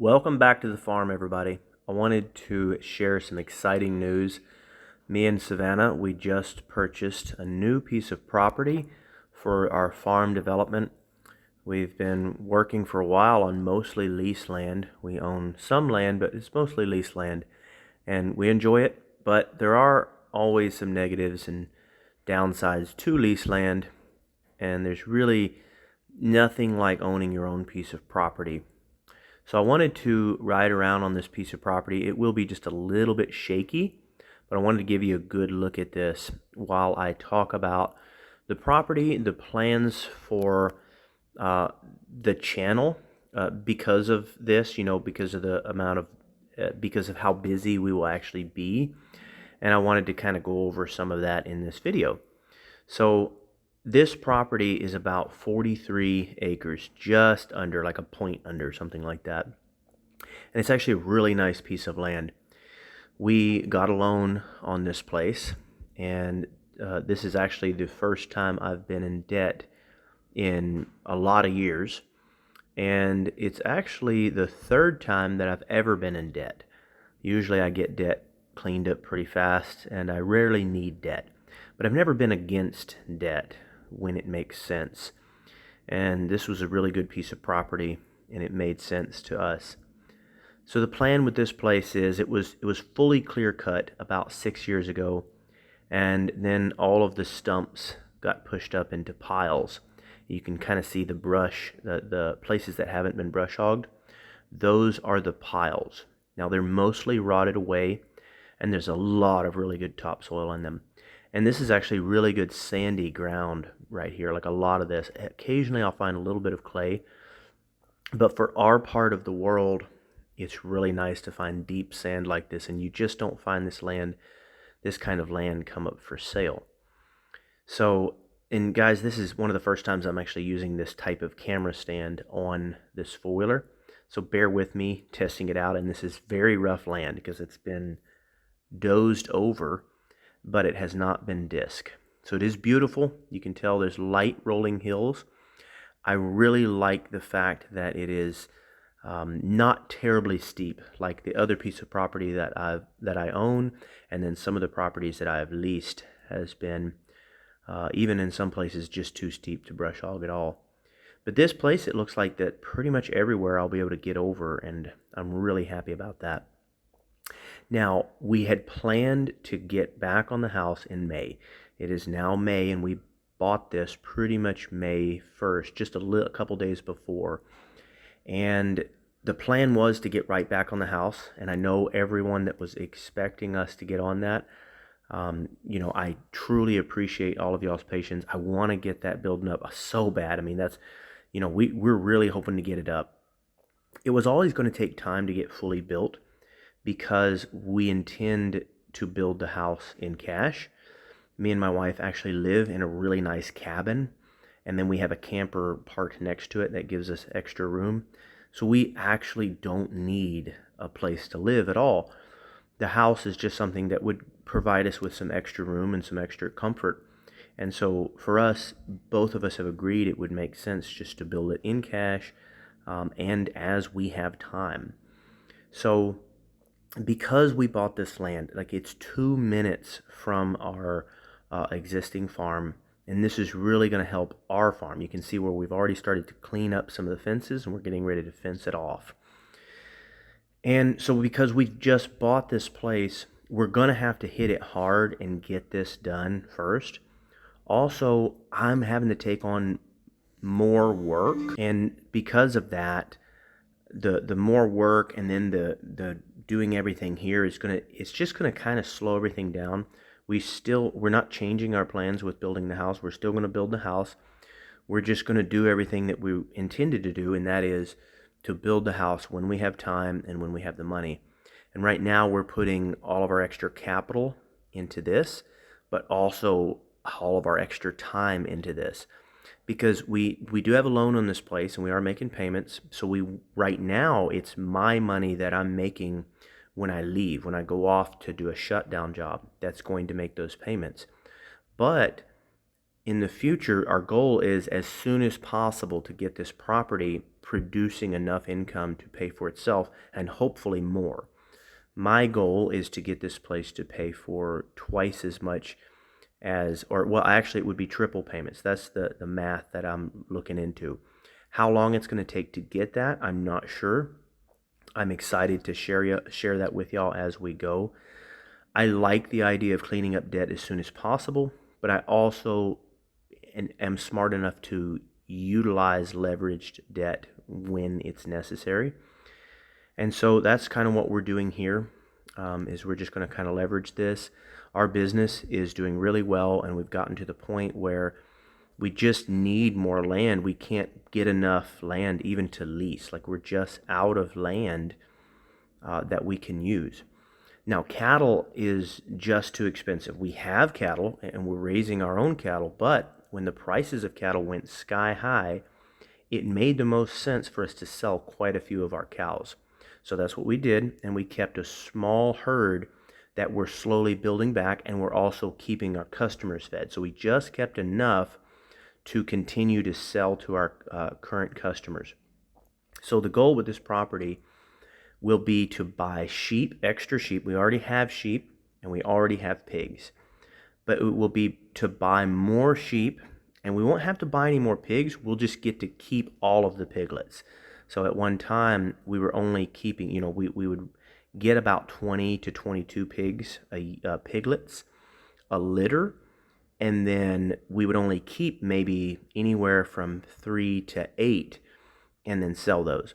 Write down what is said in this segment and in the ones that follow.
Welcome back to the farm, everybody. I wanted to share some exciting news. Me and Savannah, we just purchased a new piece of property for our farm development. We've been working for a while on mostly lease land. We own some land, but it's mostly lease land, and we enjoy it, but there are always some negatives and downsides to lease land, and there's really nothing like owning your own piece of property. So I wanted to ride around on this piece of property. It will be just a little bit shaky, but I wanted to give you a good look at this while I talk about the property, the plans for the channel because of this, because of the amount of, because of how busy we will actually be. And I wanted to kind of go over some of that in this video. So this property is about 43 acres, just under, like a point under, something like that. And it's actually a really nice piece of land. We got a loan on this place, and this is actually the first time I've been in debt in a lot of years. And it's actually the third time that I've ever been in debt. Usually I get debt cleaned up pretty fast, and I rarely need debt. But I've never been against debt when it makes sense. And this was a really good piece of property, and it made sense to us. So the plan with this place is it was fully clear cut about 6 years ago, and then all of the stumps got pushed up into piles. You can kind of see the brush, the places that haven't been brush hogged. Those are the piles. Now they're mostly rotted away, and there's a lot of really good topsoil in them. And this is actually really good sandy ground right here, like a lot of this. Occasionally I'll find a little bit of clay, but for our part of the world, it's really nice to find deep sand like this, and you just don't find this kind of land come up for sale. So, and guys, this is one of the first times I'm actually using this type of camera stand on this four-wheeler. So bear with me testing it out, and this is very rough land because it's been dozed over, but it has not been disc. So it is beautiful. You can tell there's light rolling hills. I really like the fact that it is not terribly steep like the other piece of property that I own, and then some of the properties that I have leased has been even in some places just too steep to brush hog at all. But this place, it looks like that pretty much everywhere I'll be able to get over, and I'm really happy about that. Now, we had planned to get back on the house in May. It is now May, and we bought this pretty much May 1st, just a couple days before. And the plan was to get right back on the house, and I know everyone that was expecting us to get on that. I truly appreciate all of y'all's patience. I want to get that building up so bad. I mean, that's, we're really hoping to get it up. It was always going to take time to get fully built, because we intend to build the house in cash. Me and my wife actually live in a really nice cabin, and then we have a camper parked next to it that gives us extra room. So we actually don't need a place to live at all. The house is just something that would provide us with some extra room and some extra comfort. And so for us, both of us have agreed it would make sense just to build it in cash, and as we have time. So because we bought this land, like it's 2 minutes from our existing farm, and this is really going to help our farm. You can see where we've already started to clean up some of the fences, and we're getting ready to fence it off. And so because we just bought this place, we're going to have to hit it hard and get this done first. Also, I'm having to take on more work, and because of that, the more work and then the doing everything here it's just gonna kind of slow everything down. We're not changing our plans with building the house. We're still going to build the house. We're just going to do everything that we intended to do, and that is to build the house when we have time and when we have the money. And right now we're putting all of our extra capital into this, but also all of our extra time into this, because we do have a loan on this place, and we are making payments. So right now it's my money that I'm making when I leave, when I go off to do a shutdown job, that's going to make those payments. But in the future, our goal is as soon as possible to get this property producing enough income to pay for itself and hopefully more. My goal is to get this place to pay for twice as much as, or well, actually it would be triple payments. That's the math that I'm looking into. How long it's going to take to get that, I'm not sure. I'm excited to share that with y'all as we go. I like the idea of cleaning up debt as soon as possible, but I also am smart enough to utilize leveraged debt when it's necessary. And so that's kind of what we're doing here, is we're just going to kind of leverage this. Our business is doing really well, and we've gotten to the point where we just need more land. We can't get enough land even to lease. Like, we're just out of land that we can use. Now, cattle is just too expensive. We have cattle, and we're raising our own cattle, but when the prices of cattle went sky high, it made the most sense for us to sell quite a few of our cows. So that's what we did, and we kept a small herd that we're slowly building back, and we're also keeping our customers fed. So we just kept enough to continue to sell to our current customers. So the goal with this property will be to buy sheep, extra sheep. We already have sheep and we already have pigs. But it will be to buy more sheep, and we won't have to buy any more pigs. We'll just get to keep all of the piglets. So at one time, we were only keeping, we would get about 20 to 22 piglets a litter, and then we would only keep maybe anywhere from 3 to 8 and then sell those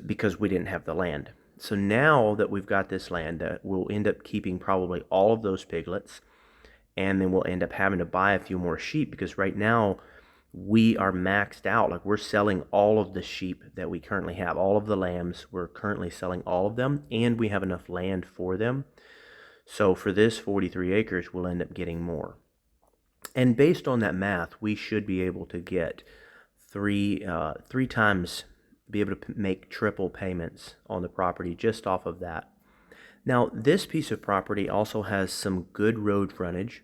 because we didn't have the land. So now that we've got this land, we'll end up keeping probably all of those piglets, and then we'll end up having to buy a few more sheep because right now we are maxed out. Like, we're selling all of the sheep that we currently have, all of the lambs, we're currently selling all of them, and we have enough land for them. So for this 43 acres, we'll end up getting more. And based on that math, we should be able to get three times, be able to make triple payments on the property just off of that. Now, this piece of property also has some good road frontage.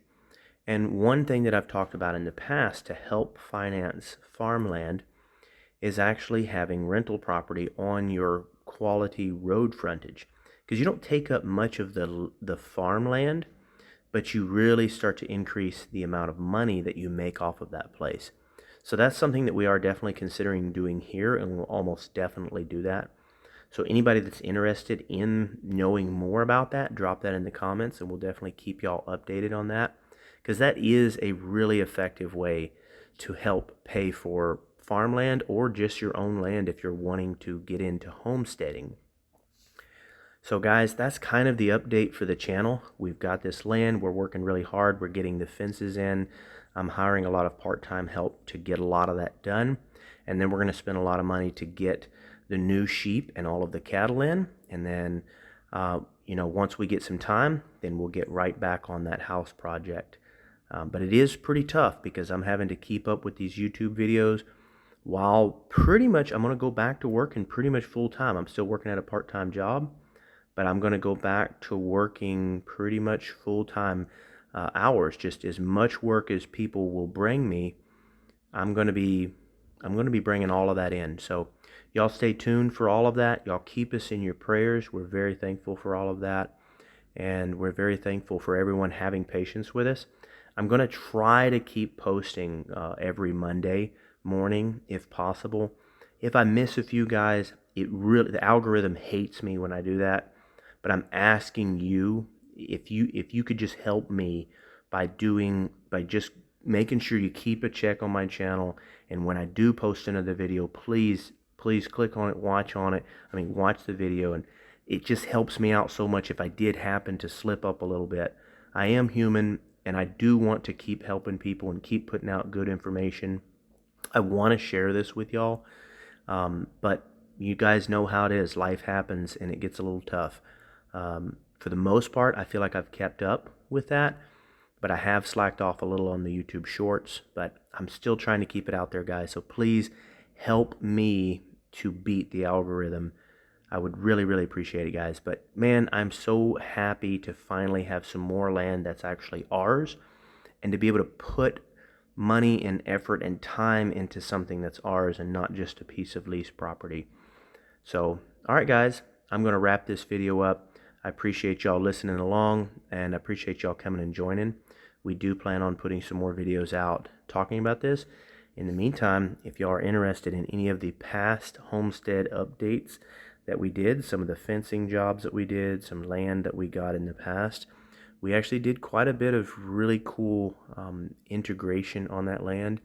And one thing that I've talked about in the past to help finance farmland is actually having rental property on your quality road frontage. Because you don't take up much of the farmland, but you really start to increase the amount of money that you make off of that place. So that's something that we are definitely considering doing here, and we'll almost definitely do that. So anybody that's interested in knowing more about that, drop that in the comments, and we'll definitely keep y'all updated on that, because that is a really effective way to help pay for farmland or just your own land if you're wanting to get into homesteading. So guys, that's kind of the update for the channel. We've got this land. We're working really hard. We're getting the fences in. I'm hiring a lot of part-time help to get a lot of that done. And then we're going to spend a lot of money to get the new sheep and all of the cattle in. And then, once we get some time, then we'll get right back on that house project. But it is pretty tough because I'm having to keep up with these YouTube videos while pretty much I'm going to go back to working pretty much full-time. I'm still working at a part-time job, but I'm going to go back to working pretty much full-time hours. Just as much work as people will bring me, I'm going to be bringing all of that in. So y'all stay tuned for all of that. Y'all keep us in your prayers. We're very thankful for all of that, and we're very thankful for everyone having patience with us. I'm going to try to keep posting every Monday morning if possible. If I miss a few guys, the algorithm hates me when I do that. But I'm asking you if you could just help me by just making sure you keep a check on my channel, and when I do post another video, please click on it, watch the video, and it just helps me out so much if I did happen to slip up a little bit. I am human, and I do want to keep helping people and keep putting out good information. I want to share this with y'all, but you guys know how it is. Life happens, and it gets a little tough. For the most part, I feel like I've kept up with that, but I have slacked off a little on the YouTube Shorts, but I'm still trying to keep it out there, guys. So please help me to beat the algorithm. I would really, really appreciate it, guys. But man, I'm so happy to finally have some more land that's actually ours, and to be able to put money and effort and time into something that's ours and not just a piece of leased property. So, all right, guys, I'm going to wrap this video up. I appreciate y'all listening along, and I appreciate y'all coming and joining. We do plan on putting some more videos out talking about this. In the meantime, if y'all are interested in any of the past homestead updates that we did, some of the fencing jobs that we did, some land that we got in the past, we actually did quite a bit of really cool integration on that land,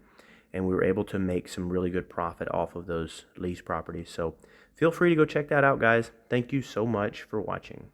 and we were able to make some really good profit off of those lease properties. So feel free to go check that out, guys. Thank you so much for watching.